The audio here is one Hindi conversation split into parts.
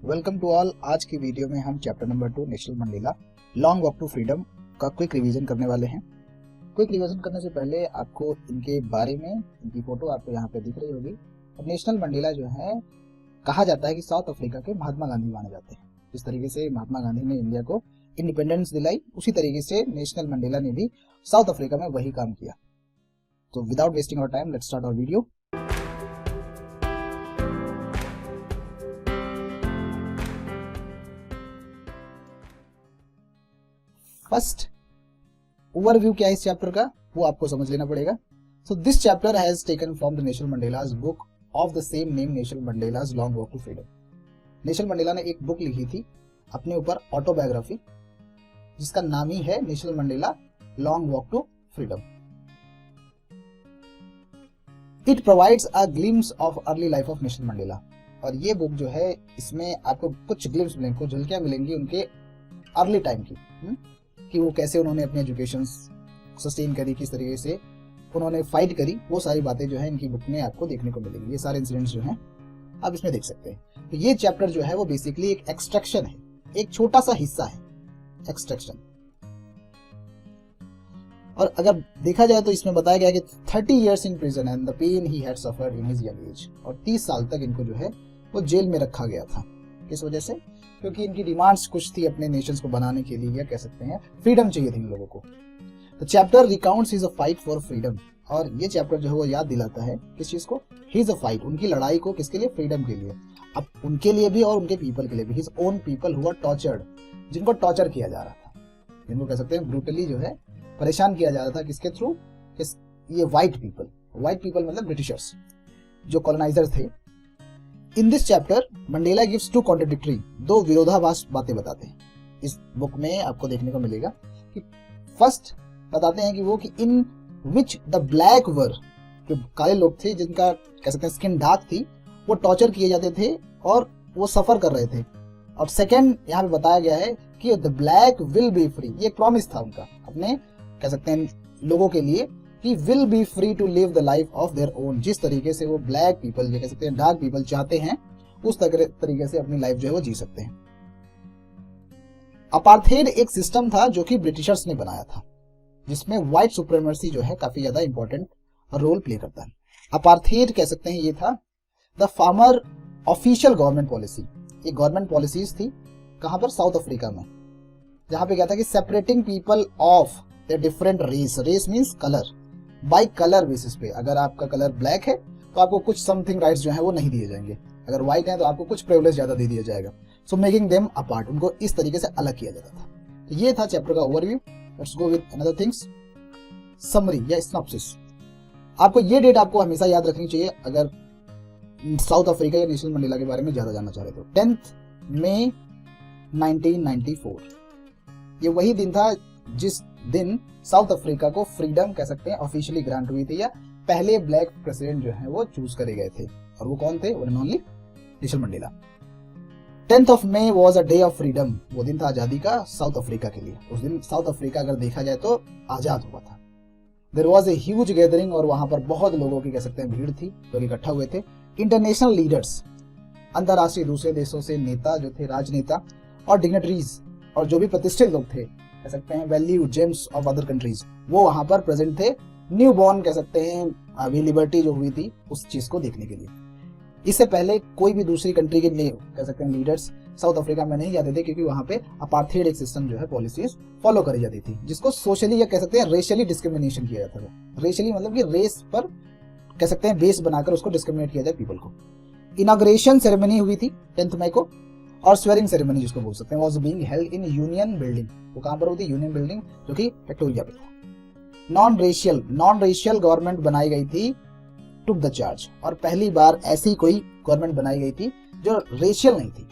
Welcome to all. आज की वीडियो में हम chapter number 2 Nelson Mandela long walk to freedom का क्विक रिवीजन करने वाले हैं। क्विक रिवीजन करने से पहले आपको इनके बारे में, इनकी फोटो आपको यहाँ पे दिख रही होगी। नेशनल मंडेला जो है कहा जाता है कि साउथ अफ्रीका के महात्मा गांधी माने जाते हैं। जिस तरीके से महात्मा गांधी ने इंडिया को इंडिपेंडेंस दिलाई, उसी तरीके से नेशनल मंडेला ने भी साउथ अफ्रीका में वही काम किया। तो without wasting our time, let's start our video. First overview क्या है इस चैप्टर का, वो आपको समझ लेना पड़ेगा। So this chapter has taken from the Nelson Mandela's book of the same name, Nelson Mandela's long walk to freedom. Nelson Mandela ने एक बुक लिखी थी अपने ऊपर, ऑटोबायोग्राफी, जिसका नाम ही है Nelson Mandela long walk to freedom. It provides a glimpse of early life of Nelson Mandela. और ये बुक जो है, इसमें आपको कुछ ग्लिम्स मिलेंगे, कुछ झलकियां मिलेंगी उनके अर्ली टाइम की, कि वो कैसे उन्होंने अपनी एजुकेशन सस्टेन करी, किस तरीके से उन्होंने फाइट करी, वो सारी बातें जो है इनकी बुक में आपको देखने को मिलेंगी। ये सारे इंसिडेंट्स जो हैं आप इसमें देख सकते हैं। तो ये चैप्टर जो है वो बेसिकली एक एक्सट्रैक्शन है, एक छोटा सा हिस्सा है एक्सट्रैक्शन। और अगर देखा जाए तो इसमें बताया गया कि 30 years in prison and the pain he had suffered in his young age. और 30 साल तक इनको जो है वो जेल में रखा गया था। किस वजह से? क्योंकि इनकी डिमांड्स कुछ थी अपने नेशंस को बनाने के लिए, या कह सकते हैं फ्रीडम चाहिए थी इन लोगों को। तो chapter recounts his a fight for freedom. और ये चैप्टर जो है वो याद दिलाता है किस चीज को? हिज अ फाइट, उनकी लड़ाई को, किसके लिए? फ्रीडम के लिए। अब उनके लिए भी और उनके पीपल के लिए भी। His own people who are tortured, जिनको टॉर्चर किया जा रहा था, जिनको कह सकते हैं ब्रूटली जो है परेशान किया जा रहा था। किसके थ्रू? ये व्हाइट पीपल। व्हाइट पीपल मतलब ब्रिटिशर्स, जो कॉलोनाइजर थे। In this chapter Mandela gives two contradictory, दो विरोधाभास बातें बताते हैं। इस बुक में आपको देखने को मिलेगा कि फर्स्ट बताते हैं कि वो कि इन विच द ब्लैक वर, जो काले लोग थे जिनका कह सकते हैं स्किन डार्क थी, वो टॉर्चर किए जाते थे और वो सफर कर रहे थे। और सेकंड यहाँ पे बताया गया है कि the black will be free. ये एक प्रॉमिस था उनका अपने, कह सकते हैं लोगों के लिए, कि will be free to live the life of their own. जिस तरीके से वो ब्लैक पीपल, ये कह सकते हैं डार्क पीपल चाहते हैं, उस तरीके से अपनी लाइफ जो है वो जी सकते हैं। अपार्थेड एक सिस्टम था जो कि ब्रिटिशर्स ने बनाया था, जिसमें व्हाइट सुप्रीमेसी जो है काफी ज्यादा इंपॉर्टेंट रोल प्ले करता है। अपार्थेड कह सकते हैं ये था the farmer official government policy. ये गवर्नमेंट पॉलिसीज थी कहां पर? साउथ अफ्रीका में, जहां पे क्या था कि separating people of the different race. Race means colour, by colour basis पे। अगर आपका कलर ब्लैक है तो आपको कुछ समथिंग राइट्स जो है वो नहीं दिए जाएंगे, अगर व्हाइट है तो आपको कुछ प्रिविलेज ज्यादा दे दिया जाएगा। सो मेकिंग देम अपार्ट, उनको इस तरीके से अलग किया जाता था। तो ये था चैप्टर का overview. Let's go with another things, summary या सिनॉप्सिस। आपको ये डेट आपको हमेशा याद रखनी चाहिए अगर साउथ अफ्रीका या नेशनल मंडेला के बारे में ज्यादा जानना चाह रहे तो। 10 मई 1994, ये वही दिन था जिस दिन साउथ अफ्रीका को फ्रीडम, कह सकते हैं, ऑफिशियली ग्रांट हुई थी, या पहले ब्लैक प्रेसिडेंट जो है वो चूज करे गए थे। और वो कौन थे? One and only national Mandela. 10th May was a day of freedom। वो दिन था आजादी का साउथ अफ्रीका के लिए। उस दिन साउथ अफ्रीका अगर देखा जाए तो आजाद हुआ था। There was a huge gathering, और वहां पर बहुत लोगों की, कह सकते हैं, भीड़ थी, लोग इकट्ठा हुए थे। इंटरनेशनल लीडर्स, अंतरराष्ट्रीय दूसरे देशों से नेता जो थे, राजनेता और डिग्नेटरीज, और जो भी प्रतिष्ठित लोग थे, कह सकते हैं value James of other countries, वो वहां पर प्रेजेंट थे। न्यू बॉर्न, कह सकते हैं, अभी लिबर्टी जो हुई थी उस चीज को देखने के लिए। इससे पहले कोई भी दूसरी कंट्री के लिए, कह सकते हैं, लीडर्स साउथ अफ्रीका में नहीं जाते थे, क्योंकि वहां पे अपार्थेड एक सिस्टम जो है, पॉलिसीज फॉलो करी जाती थी, जिसको सोशली या कह सकते हैं रेशियली डिस्क्रिमिनेशन किया जाता था। रेशियली मतलब कि रेस पर, कह सकते हैं, बेस बनाकर उसको डिस्क्रिमिनेट किया जाए पीपल को। इनॉग्रेशन सेरेमनी हुई थी 10 मई को, और स्वेरिंग सेरेमनी जिसको बोल सकते हैं, was being held in union building. वो कहां पर होती? यूनियन बिल्डिंग, जो कि विक्टोरिया पे था। नॉन रेशियल गवर्नमेंट बनाई गई थी, टुक द चार्ज। और पहली बार ऐसी कोई गवर्नमेंट बनाई गई थी जो रेशियल नहीं थी।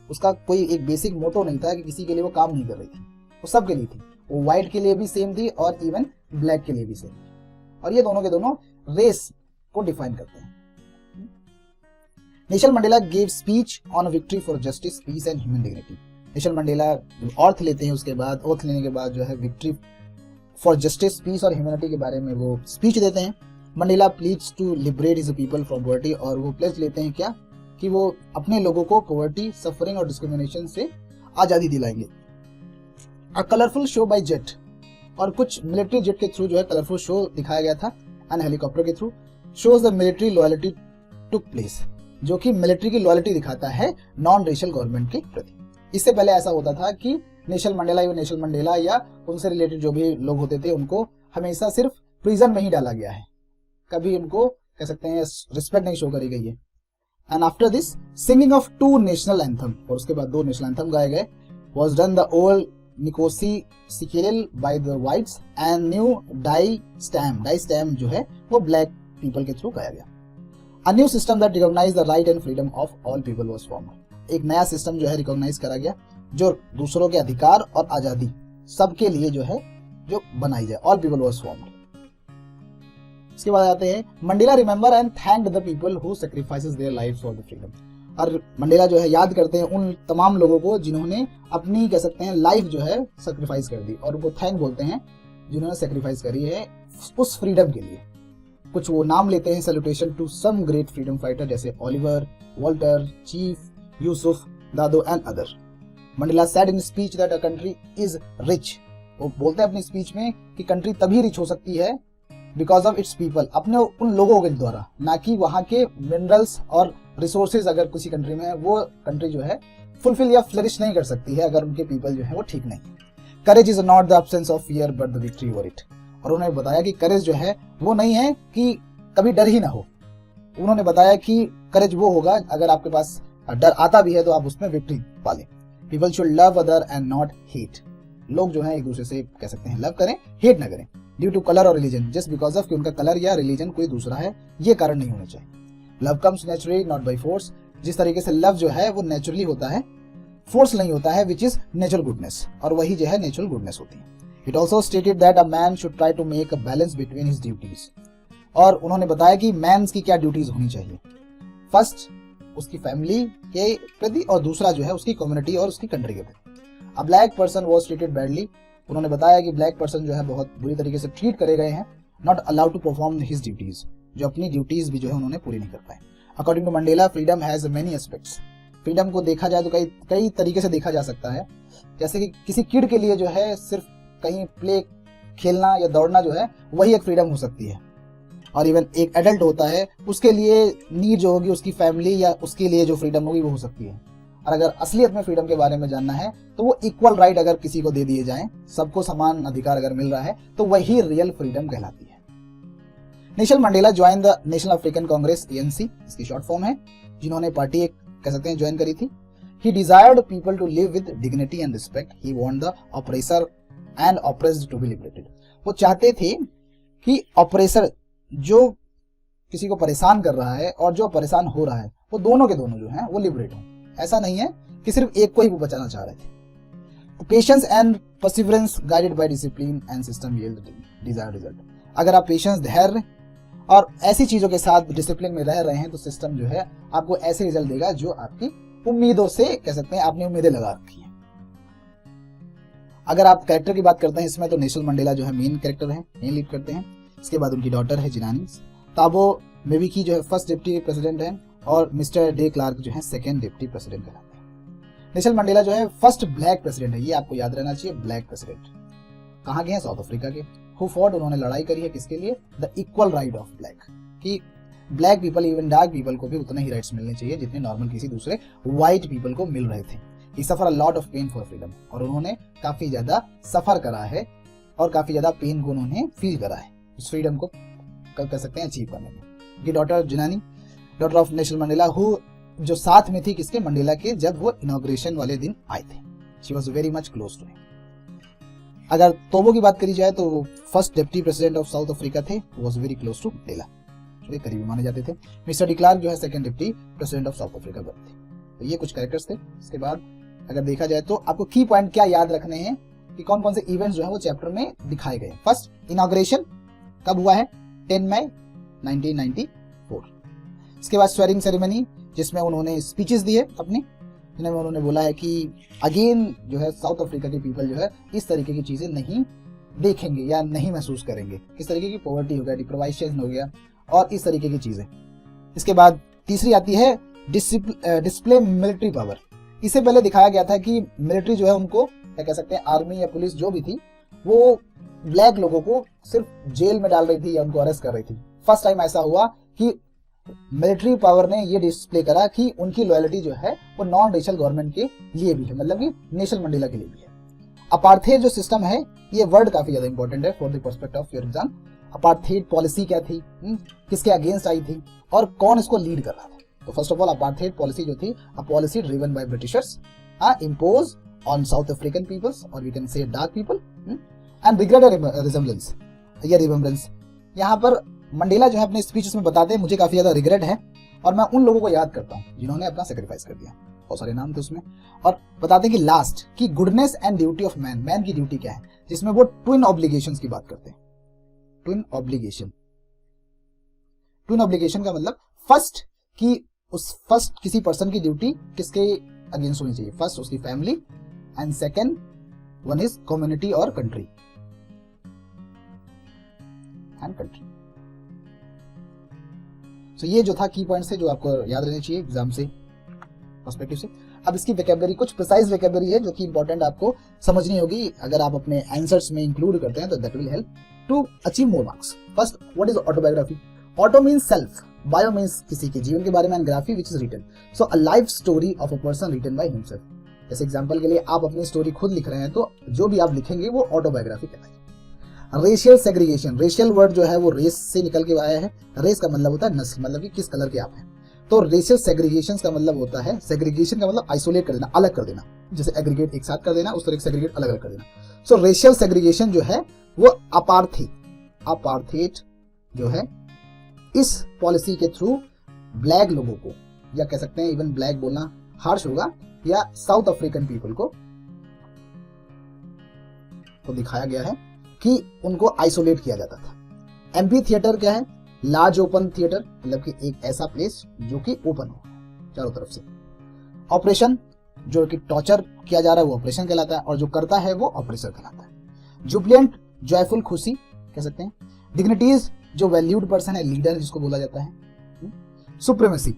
उसका कोई एक बेसिक मोटो नहीं था कि किसी के लिए वो काम नहीं कर रही थी, वो सबके लिए थी। वो व्हाइट के लिए भी सेम थी और इवन ब्लैक के लिए भी सेम। और ये दोनों के दोनों रेस को डिफाइन करते हैं। Nelson Mandela gave speech on victory for justice, peace and human dignity. Nelson Mandela oath लेते हैं, उसके बाद ओथ लेने के बाद जो है विक्ट्री फॉर जस्टिस, पीस और ह्यूमैनिटी के बारे में वो स्पीच देते हैं। Mandela pleads to liberate his people from poverty, और वो प्लेज लेते हैं क्या? कि वो अपने लोगों को पॉवर्टी, सफरिंग और डिस्क्रिमिनेशन से आज़ादी दिलाएंगे। अ कलरफुल शो बाय जेट, और कुछ मिलिट्री जेट के थ्रू जो है कलरफुल शो दिखाया गया था एंड हेलीकॉप्टर के through, shows the military loyalty took place, जो कि मिलिट्री की लॉयल्टी दिखाता है नॉन रेशियल गवर्नमेंट के प्रति। इससे पहले ऐसा होता था कि नेशनल मंडेला या उनसे रिलेटेड जो भी लोग होते थे उनको हमेशा सिर्फ प्रिजन में ही डाला गया है, कभी उनको कह सकते हैं रिस्पेक्ट नहीं शो करी गई है। And after this singing of 2 national anthem, और उसके बाद 2 नेशनल एंथम गाए गए, was done the old Nkosi Sikelel by the whites and new Die Stem जो है वो ब्लैक पीपल के थ्रू गाया गया। A new system that recognise the right and freedom of all people was formed, एक नया सिस्टम जो है रिकॉग्नाइज करा गया जो दूसरों के अधिकार और आजादी सबके लिए जो है जो बनाई जाए, ऑल पीपल वाज फॉर्म्ड। इसके बाद आते हैं Mandela remember and thanked the people who sacrifices their lives for the freedom, और मंडेला जो है याद करते हैं उन तमाम लोगों को जिन्होंने अपनी कह सकते हैं लाइफ जो है सैक्रिफाइस कर दी, और उनको थैंक बोलते हैं जिन्होंने सैक्रिफाइस करी है उस फ्रीडम के लिए। कुछ वो नाम लेते हैं, salutation to some great freedom fighter जैसे Oliver, Walter, chief, Yusuf, Dadoo and other. Mandela said in speech that a country is rich, वो बोलते हैं अपनी स्पीच में कि कंट्री तभी रिच हो सकती है बिकॉज ऑफ इट्स पीपल, अपने उन लोगों के द्वारा, ना कि वहाँ के मिनरल्स और रिसोर्सेज अगर किसी कंट्री में है वो कंट्री जो है फुलफिल या फ्लरिश नहीं कर सकती है अगर उनके पीपल जो है वो ठीक नहीं। Courage is not the absence of fear but the victory over it, और उन्होंने बताया कि करेज जो है वो नहीं है कि कभी डर ही ना हो, उन्होंने बताया कि करेज वो होगा अगर आपके पास डर आता भी है तो आप उसमें विक्ट्री पालें। People should love other and not hate, लोग जो है एक दूसरे से कह सकते हैं लव करें, हेट ना करें। ड्यू टू कलर और रिलीजन, जस्ट बिकॉज ऑफ कि उनका कलर या रिलीजन कोई दूसरा है, ये कारण नहीं होने चाहिए। Love comes naturally not by force, जिस तरीके से लव जो है वो नेचुरली होता है, फोर्स नहीं होता है, विच इज नेचुरल गुडनेस, और वही जो है नेचुरल गुडनेस होती है। It also stated that a man should try to make a balance between his duties, और उन्होंने बताया कि मैंस की क्या ड्यूटीज होनी चाहिए। फर्स्ट उसकी फैमिली के प्रति, और दूसरा जो है उसकी कम्युनिटी और उसकी कंट्री के प्रति। अ black person was treated badly, उन्होंने बताया कि ब्लैक पर्सन जो है बहुत बुरी तरीके से ट्रीट करे गए हैं, not allowed to perform his duties, जो अपनी ड्यूटीज भी जो है उन्होंने पूरी नहीं कर पाए। According to Mandela freedom has many aspects, freedom को देखा जाए तो कई तरीके से देखा जा सकता है, जैसे कि किसी किड के लिए जो है सिर्फ कहीं प्ले खेलना या दौड़ना जो है वही एक फ्रीडम हो सकती है, और इवन एक एडल्ट होता है उसके लिए नीड जो होगी उसकी फैमिली या उसके लिए जो फ्रीडम होगी वो हो सकती है। और अगर असलियत में फ्रीडम के बारे में जानना है तो वो इक्वल राइट अगर किसी को दे दिए जाएं, सबको समान अधिकार अगर मिल रहा है तो वही रियल फ्रीडम कहलाती है। Nelson Mandela join the national African Congress ANC, इसकी शॉर्ट फॉर्म है, जिन्होंने पार्टी एक कह सकते हैं ज्वाइन करी थी। He desired people to live with dignity and respect, he want the oppressor and oppressed to be liberated, वो चाहते थे कि ऑपरेसर जो किसी को परेशान कर रहा है और जो परेशान हो रहा है वो दोनों के दोनों जो हैं वो लिबरेट हों, ऐसा नहीं है कि सिर्फ एक को ही वो बचाना चाह रहे थे। Patience and perseverance guided by discipline and system yield desired result, अगर आप पेशेंस, धैर्य और ऐसी चीजों के साथ डिसिप्लिन में रह रहे हैं तो सिस्टम जो है आपको ऐसे रिजल्ट देगा जो आपकी उम्मीदों से कह सकते हैं आपने उम्मीदें लगा रखी हैं। अगर आप कैरेक्टर की बात करते हैं इसमें तो नेशनल मंडेला जो है मेन कैरेक्टर है, मेन लीड करते हैं। इसके बाद उनकी डॉटर है जिनानी, ताबो मेबिकी जो है फर्स्ट डिप्टी प्रेसिडेंट है, और मिस्टर डे क्लार्क जो है सेकंड डिप्टी प्रेसिडेंट कहलाते हैं। नेशनल मंडेला जो है फर्स्ट ब्लैक प्रेसिडेंट है, ये आपको याद रहना चाहिए, ब्लैक प्रेसिडेंट। कहाँ के हैं? साउथ अफ्रीका के। हु फॉट, उन्होंने लड़ाई करी है किसके लिए? The equal right of black, कि black people even dark people को भी उतने ही राइट्स मिलने चाहिए जितने नॉर्मल किसी दूसरे व्हाइट पीपल को मिल रहे थे। He suffer a lot of pain for freedom, और उन्होंने काफी ज्यादा सफर करा है और काफी ज्यादा पेन को उन्होंने फील करा है उस फ्रीडम को कह सकते हैं अचीव करने में। उनकी daughter Zenani, daughter of Nelson Mandela, who जो साथ में थी किसके? मंडेला के, जब वो इनॉग्रेशन वाले दिन आए थे। She was very much close to him. अगर तोबो की बात करी जाए तो first deputy president of South Africa थे, was very close to Mandela, जो करीबी माने जाते थे। मिस्टर डी क्लार्क जो है second deputy president of South Africa थे। तो ये कुछ कैरेक्टर्स थे। इसके बाद अगर देखा जाए तो आपको की पॉइंट क्या याद रखने हैं कि कौन कौन से इवेंट्स जो है वो चैप्टर में दिखाए गए। फर्स्ट, इनॉग्रेशन कब हुआ है? 10 मई 1994। इसके बाद स्वेरिंग सेरेमनी, जिसमें उन्होंने स्पीचेस दिए अपनी, जिनमें उन्होंने बोला है कि अगेन जो है साउथ अफ्रीका के पीपल जो है इस तरीके की चीजें नहीं देखेंगे या नहीं महसूस करेंगे। किस तरीके की? पॉवर्टी हो गया, डिप्राइवेशन हो गया और इस तरीके की चीजें। इसके बाद तीसरी आती है डिस्प्ले मिलिट्री पावर। इससे पहले दिखाया गया था कि मिलिट्री जो है उनको क्या कह सकते हैं, आर्मी या पुलिस जो भी थी वो ब्लैक लोगों को सिर्फ जेल में डाल रही थी या उनको अरेस्ट कर रही थी। फर्स्ट टाइम ऐसा हुआ कि मिलिट्री पावर ने ये डिस्प्ले करा कि उनकी लॉयल्टी जो है वो नॉन रेशियल गवर्नमेंट के लिए भी है, मतलब कि नेशनल मंडेला के लिए भी है। अपार्थेड जो सिस्टम है, ये वर्ड काफी ज्यादा इंपॉर्टेंट है for the perspective of your exam. Apartheid policy क्या थी, किसके अगेंस्ट आई थी और कौन इसको लीड कर रहा था। तो first of all apartheid policy जो थी, a policy driven by Britishers impose on South African peoples और we can say dark people and regret resemblance या रिमेम्बरेंस। यहाँ पर मंडेला जो है अपने स्पीचेस में बताते हैं मुझे काफी ज्यादा रिग्रेट है और मैं उन लोगों को याद करता हूँ जिन्होंने अपना सेक्रीफाइस कर दिया। बहुत सारे नाम थे उसमें, और बताते हैं कि लास्ट की goodness and duty of man, man की ड्यूटी क्या है, जिसमें वो ट्विन ऑब्लिगेशंस की बात करते हैं। ट्विन ऑब्लिगेशन, ट्विन ऑब्लिगेशन का मतलब फर्स्ट किसी पर्सन की ड्यूटी किसके अगेंस्ट होनी चाहिए, फर्स्ट उसकी family and second one is community और कंट्री एंड कंट्री। तो ये जो था की पॉइंट्स है जो आपको याद रहने चाहिए एग्जाम से पर्सपेक्टिव से। अब इसकी वोकैबुलरी, कुछ प्रिसाइज वोकैबुलरी है जो कि इंपॉर्टेंट आपको समझनी होगी, अगर आप अपने आंसर्स में इंक्लूड करते हैं तो that will help to achieve more marks. First, what is autobiography? Auto means self, bio means किसी के जीवन के बारे में, and graphy which is written, so a life story of a person written by himself. जैसे एग्जांपल के लिए आप अपनी स्टोरी खुद लिख रहे हैं तो जो भी आप लिखेंगे वो ऑटोबायोग्राफी कहलाएगी। रेशियल सेग्रीगेशन, रेशियल वर्ड जो है वो रेस से निकल के आया है। रेस का मतलब होता है नस्ल, मतलब कि किस कलर के आप हैं। तो रेशियल सेग्रीगेशन का मतलब होता है, सेग्रीगेशन का मतलब आइसोलेट कर देना, अलग कर देना, जैसे एग्रीगेट एक साथ कर देना, उस तरह सेग्रीगेट अलग अलग कर देना। सो रेशियल सेग्रीगेशन जो है वो अपार्थेड जो है इस पॉलिसी के थ्रू ब्लैक लोगों को, या कह सकते हैं इवन ब्लैक बोलना हार्श होगा, या साउथ अफ्रीकन पीपल को तो दिखाया गया है कि उनको आइसोलेट किया जाता था। एम्पी थिएटर क्या है? लार्ज ओपन थिएटर, मतलब कि एक ऐसा प्लेस जो कि ओपन हो चारों तरफ से। ऑपरेशन, जो कि टॉर्चर किया जा रहा है वो ऑपरेशन कहलाता है, और जो करता है वो ऑपरेसर कहलाता है। जुबिलेंट, जॉयफुल, खुशी कह सकते हैं। डिग्निटीज, जो वैल्यूड पर्सन है, लीडर जिसको बोला जाता है। सुप्रीमेसी,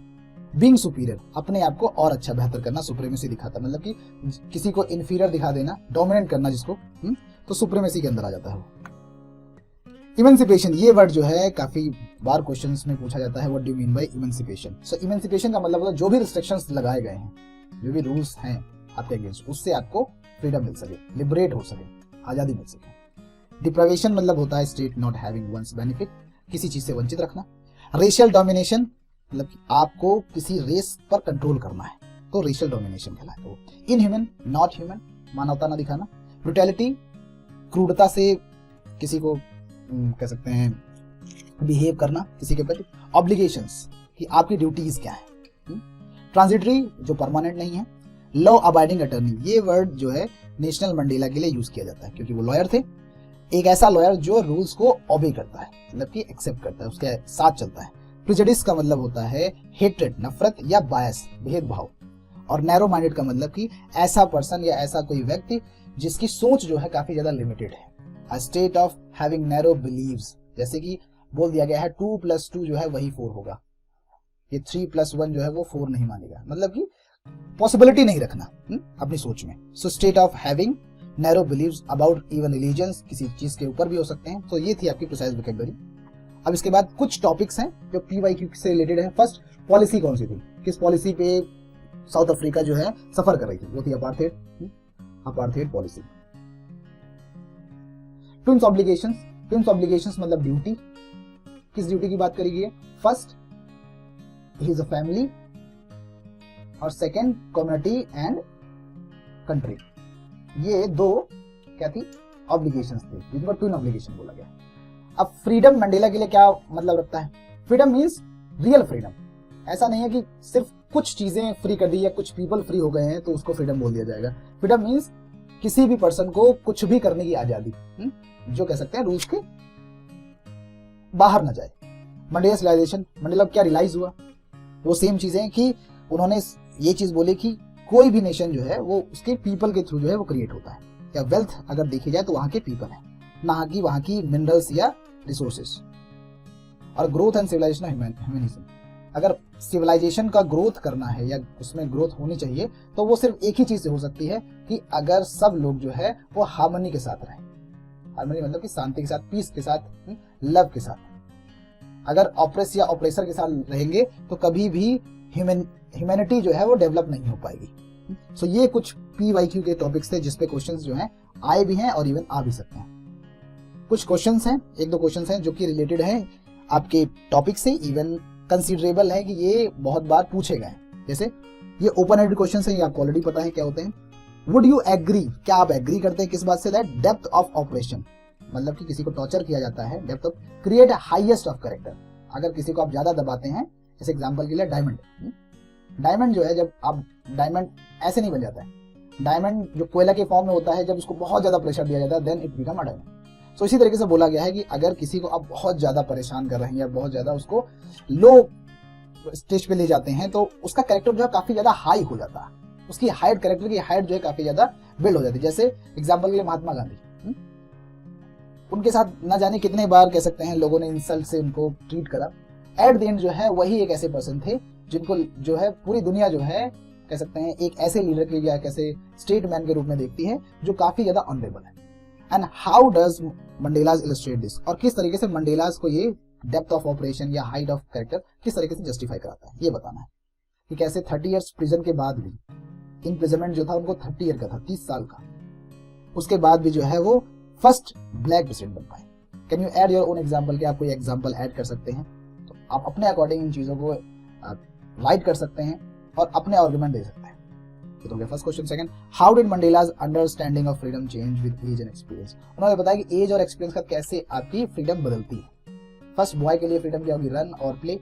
बीइंग सुपीरियर, अपने आप को और अच्छा बेहतर करना सुप्रीमेसी दिखाता है, मतलब कि किसी को इन्फीरियर दिखा देना, डोमिनेट करना जिसको, तो सुप्रीमेसी के अंदर आ जाता है वो। इमेंसिपेशन, ये वर्ड जो है काफी बार क्वेश्चंस में पूछा जाता है, what do you mean by emancipation? So emancipation का मतलब होता है जो भी रिस्ट्रिक्शंस लगाए गए हैं, जो भी रूल्स हैं आपके अगेंस्ट, उससे आपको फ्रीडम मिल सके, लिबरेट हो सके, आजादी मिल सके। डिप्रावेशन मतलब होता है state not having one's benefit, किसी चीज से वंचित रखना। रेशियल डोमिनेशन, मतलब कि आपको किसी रेस पर कंट्रोल करना है, तो रेशियल डोमिनेशन कहलाता है वो। इनह्यूमन, नॉट ह्यूमन, मानवता ना दिखाना। ब्रुटैलिटी, क्रूरता से किसी को कह सकते हैं बिहेव करना किसी के प्रति। ऑब्लिगेशंस, कि आपकी ड्यूटीज क्या है। ट्रांजिटरी, जो परमानेंट नहीं है। लॉ अबाइडिंग अटर्नी, ये वर्ड जो है नेशनल मंडेला के लिए यूज किया जाता है क्योंकि वो लॉयर थे, एक ऐसा लॉयर जो रूल्स को ओबे करता है, मतलब कि एक्सेप्ट करता है, उसके साथ चलता है। प्रेजुडिस का मतलब होता है हेट्रेड, नफरत या बायस, भेदभाव। और नैरो माइंडेड का मतलब कि ऐसा पर्सन या ऐसा कोई व्यक्ति जिसकी सोच जो है काफी ज्यादा लिमिटेड है। A state of having narrow believes, जैसे कि बोल दिया गया है 2 + 2 जो है वही 4 होगा, ये 3 + 1 जो है वो 4 नहीं मानेगा, मतलब कि पॉसिबिलिटी नहीं रखना अपनी सोच में। So state of having narrow beliefs about even religions, किसी चीज के ऊपर भी हो सकते हैं। तो ये थी आपकी प्रिसाइज वोकैबुलरी। अब इसके बाद कुछ टॉपिक्स हैं जो PYQ से रिलेटेड है। फर्स्ट, पॉलिसी कौन सी थी, किस पॉलिसी पे साउथ अफ्रीका जो है सफर कर रही थी, वो थी apartheid policy. Twins obligations, twins obligations मतलब ड्यूटी, किस ड्यूटी की बात करी गई है? फर्स्ट, हिज फैमिली, और सेकेंड कम्युनिटी एंड कंट्री। ये दो क्या थी? ऑब्लिगेशंस थी, जिनको ट्विन ऑब्लिगेशन बोला गया। अब फ्रीडम मंडेला के लिए क्या मतलब रखता है? Freedom means real freedom. ऐसा नहीं है कि सिर्फ कुछ चीजें फ्री कर दी या कुछ पीपल फ्री हो गए हैं तो उसको फ्रीडम बोल दिया जाएगा। फ्रीडम मींस किसी भी पर्सन को कुछ भी करने की आजादी, जो कह सकते हैं रूल्स के बाहर न जाए। मंडेला रियलाइजेशन, मंडेला क्या रियलाइज हुआ? वो सेम चीजें कि उन्होंने ये चीज बोली कि कोई भी नेशन जो है वो उसके पीपल के थ्रू जो है वो क्रिएट होता है, या वेल्थ अगर देखी जाए तो वहां के पीपल है, ना कि वहां की मिनरल्स या रिसोर्सेस। और ग्रोथ एंड सिविलाइजेशन ह्यूमनिज्म, अगर सिविलाइजेशन का ग्रोथ करना है या उसमें ग्रोथ होनी चाहिए तो वो सिर्फ एक ही चीज से हो सकती है कि अगर सब लोग जो है वो हार्मनी के साथ रहें। हार्मनी मतलब कि शांति के साथ, पीस के साथ, लव के साथ। अगर ऑपरेस या ऑपरेसर के साथ रहेंगे तो कभी भी ह्यूमैनिटी जो है वो डेवलप नहीं हो पाएगी। सो ये कुछ PYQ के टॉपिक्स थे जिसपे क्वेश्चंस जो हैं आए भी हैं और इवन आ भी सकते हैं। कुछ क्वेश्चंस हैं, एक दो क्वेश्चंस हैं जो कि रिलेटेड हैं आपके टॉपिक से, इवन कंसीडरेबल है कि ये बहुत बार पूछे गए हैं। जैसे ये ओपन एंडेड क्वेश्चंस हैं, ये आपको ऑलरेडी पता है क्या होते हैं। वुड यू एग्री, क्या आप एग्री करते हैं किस बात से, दैट डेप्थ ऑफ ऑपरेशन मतलब कि किसी को टॉर्चर किया जाता है, depth of create highest of character. अगर किसी को आप ज्यादा दबाते हैं, जैसे एग्जांपल के लिए डायमंड जो है, जब आप डायमंड ऐसे नहीं बन जाता है, डायमंड जो कोयला के फॉर्म में होता है, जब उसको बहुत ज्यादा प्रेशर दिया जाता है then it become a diamond. तो इसी तरीके से बोला गया है कि अगर किसी को आप बहुत ज्यादा परेशान कर रहे हैं या बहुत ज्यादा उसको लो स्टेज पे ले जाते हैं तो उसका कैरेक्टर जो है काफी ज्यादा हाई हो जाता है, उसकी हाइट, कैरेक्टर की हाइट जो है काफी ज्यादा बिल्ड हो जाती है। जैसे एग्जांपल के लिए महात्मा गांधी, उनके साथ ना जाने कितने बार कह सकते हैं लोगों ने इंसल्ट से उनको ट्रीट करा। एट द एंड जो है वही एक ऐसे पर्सन थे जिनको जो है पूरी दुनिया जो है कह सकते हैं एक ऐसे लीडर के या कैसे स्टेट मैन के रूप में देखती है जो काफी ज्यादा ऑनरेबल है। And how does Mandela's illustrate this, और किस तरीके से मंडेलास को ये डेप्थ ऑफ ऑपरेशन या हाइट ऑफ कैरेक्टर किस तरीके से जस्टिफाई कराता है, ये बताना है कि कैसे 30 इयर्स प्रिजन के बाद भी, इम्प्रिजनमेंट जो था उनको 30 ईयर का था, 30 साल का, उसके बाद भी जो है वो फर्स्ट ब्लैक प्रेसिडेंट बन पाए। Can you add your own example, क्या आप कोई एग्जाम्पल ऐड कर सकते हैं? तो आप अपने अकॉर्डिंग इन चीजों को राइट कर सकते हैं और अपने आर्गुमेंट दे सकते हैं। तो first question. Second, how did Mandela's understanding of freedom change with age and experience. उन्होंने बताया कि एज और एक्सपीरियंस का कैसे आपकी फ्रीडम बदलती है। फर्स्ट बॉय के लिए फ्रीडम क्या होगी, रन और प्ले।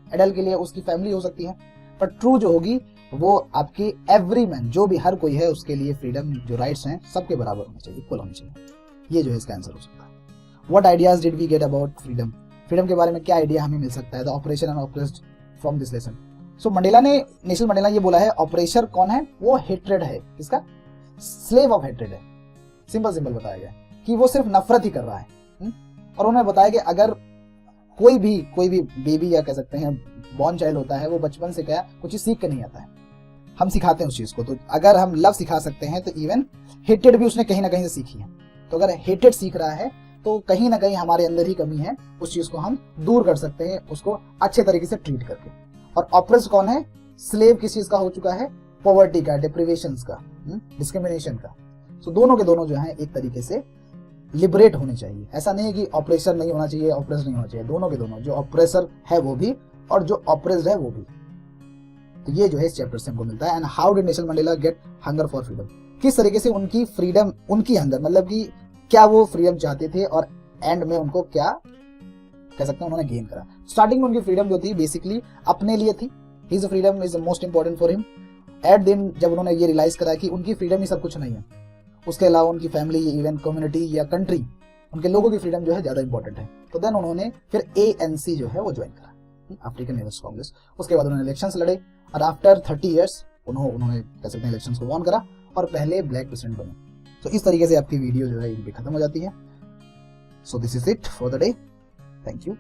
एडल्ट के लिए उसकी फैमिली हो सकती है, पर ट्रू जो होगी वो आपकी एवरी मैन, जो भी हर कोई है उसके लिए फ्रीडम, जो राइट्स हैं सबके बराबर होने चाहिए, इक्वल होने चाहिए। ये जो है इसका आंसर हो सकता है। What ideas did we get about freedom, freedom के बारे में क्या आइडिया हमें मिल सकता है, the oppression and oppressed from this lesson. So Mandela ने, नेल्सन मंडेला ये बोला है, ऑपरेशर कौन है, वो हेट्रेड है, इसका स्लेव ऑफ हेट्रेड है। सिंपल बताया गया कि वो सिर्फ नफरत ही कर रहा है। और उन्होंने बताया कि अगर कोई भी बेबी या कह सकते हैं बॉर्न चाइल्ड होता है, वो बचपन से क्या कुछ चीज सीख के नहीं आता है, हम सिखाते हैं उस चीज को। तो अगर हम लव सिखा सकते हैं तो इवन हेटेड भी उसने कहीं ना कहीं से सीखी है। तो अगर हेटेड सीख रहा है तो कहीं ना कहीं हमारे अंदर ही कमी है, उस चीज को हम दूर कर सकते हैं, उसको अच्छे तरीके से ट्रीट करके। और ऑपरेस कौन है, स्लेव किस चीज का हो चुका है, पॉवर्टी का, डिप्रिवेशन का, डिस्क्रिमिनेशन का। तो दोनों के दोनों जो है एक तरीके से लिबरेट होने चाहिए। ऐसा नहीं है कि ऑपरेशन नहीं होना चाहिए, ऑपरेस नहीं होना चाहिए, दोनों के दोनों, जो ऑपरेसर है वो भी और जो ऑपरेस्ड है वो भी। तो ये जो है इस चैप्टर से हमको मिलता है। And how did Nelson Mandela get hunger for freedom, किस तरीके से उनकी फ्रीडम, उनकी हंगर मतलब कि क्या वो फ्रीडम चाहते थे और एंड में उनको क्या कह सकते हैं उन्होंने गेन करा। स्टार्टिंग में उनकी फ्रीडम जो थी बेसिकली अपने लिए थी, his freedom is the most important for him. एट दिन जब उन्होंने ये रियलाइज करा कि उनकी फ्रीडम ही सब कुछ नहीं है, उसके अलावा उनकी फैमिली, इवन कम्युनिटी या कंट्री, उनके लोगों की फ्रीडम जो है ज्यादा इंपॉर्टेंट है, तो देन उन्होंने फिर ANC जो है वो ज्वाइन करा, अफ्रीकन नेशनल कांग्रेस। उसके बाद उन्होंने इलेक्शंस लड़े और आफ्टर 30 इयर्स उन्होंने कह सकते हैं इलेक्शंस को वॉन करा और पहले ब्लैक प्रेसिडेंट बने। तो इस तरीके से आपकी वीडियो जो है यहीं पे खत्म हो जाती है। So this is it for the day, thank you.